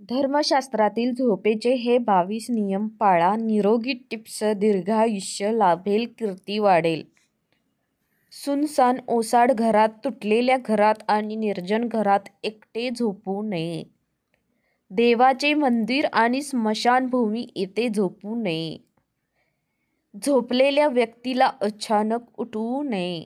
धर्मशास्त्रातील झोपेचे हे 22 नियम पाळा. निरोगी टिप्स. दीर्घायुष्य लाभेल, कीर्ती वाढेल. सुनसान ओसाड घरात, तुटलेल्या घरात आणि निर्जन घरात एकटे झोपू नये. देवाचे मंदिर आणि स्मशानभूमी येथे झोपू नये. झोपलेल्या व्यक्तीला अचानक उठवू नये.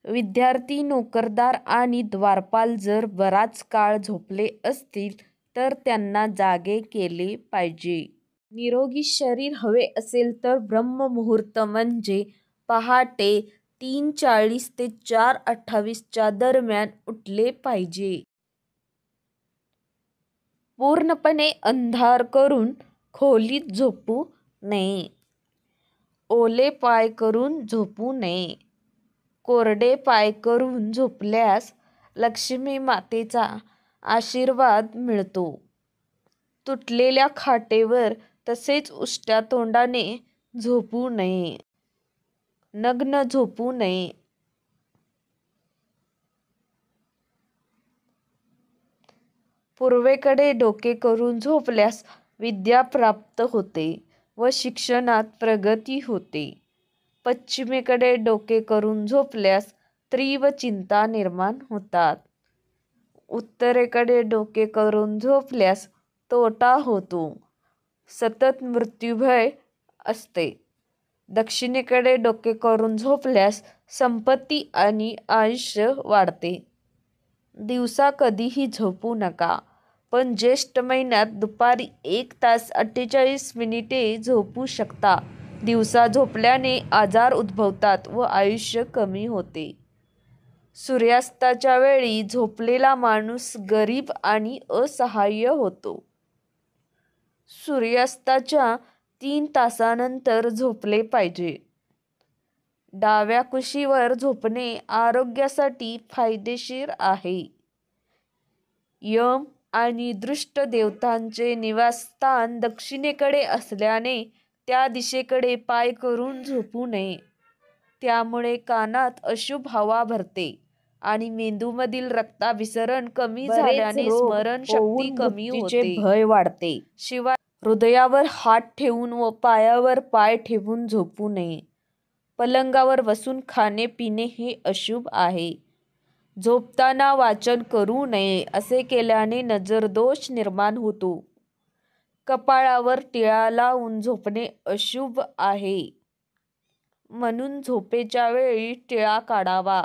विद्यार्थी, नोकरदार आणि द्वारपाल जर बराच काळ झोपले असतील तर त्यांना जागे केले पाहिजे. निरोगी शरीर हवे असेल तर ब्रह्ममुहूर्त म्हणजे पहाटे 3:40 ते 4:28 च्या दरम्यान उठले पाहिजे. पूर्णपणे अंधार करून खोलीत झोपू नये. ओले पाय करून झोपू नये. कोरडे पाय करून झोपल्यास लक्ष्मी मातेचा आशीर्वाद मिळतो. तुटलेल्या खाटेवर तसेच उष्ट्या तोंडाने झोपू नये. नग्न झोपू नये. पूर्वेकडे डोके करून झोपल्यास विद्या प्राप्त होते व शिक्षणात प्रगती होते. पश्चिमेकडे डोके करून झोपल्यास तीव्र चिंता निर्माण होतात. उत्तरेकडे डोके करून झोपल्यास तोटा होतो. सतत मृत्यूभय असते. दक्षिणेकडे डोके करून झोपल्यास संपत्ती आणि आयुष्य वाढते. दिवसा कधीही झोपू नका, पण ज्येष्ठ महिन्यात दुपारी 1 तास 48 मिनिटे झोपू शकता. दिवसा झोपल्याने आजार उद्भवतात व आयुष्य कमी होते. सूर्यास्ताच्या वेळी झोपलेला माणूस गरीब आणि असहाय्य होतो. सूर्यास्ताच्या 3 तासानंतर झोपले पाहिजे. डाव्या कुशीवर झोपणे आरोग्यासाठी फायदेशीर आहे. यम आणि दृष्ट देवतांचे निवासस्थान दक्षिणेकडे असल्याने त्या दिशेकडे पाय करून झोपू नये. त्यामुळे कानात अशुभ हवा भरते आणि मेंदूमधील रक्ताभिसरण कमी झाल्याने स्मरणशक्ती कमी होते. भय वाढते. शिवाय हृदयावर हात ठेवून व पायावर पाय ठेवून झोपू नये. पलंगावर बसून खाणे पिणे हे अशुभ आहे. झोपताना वाचन करू नये. असे केल्याने नजरदोष निर्माण होतो. कपाळावर टिळा लावून झोपणे अशुभ आहे. म्हणून झोपेच्या वेळी टिळा काढावा.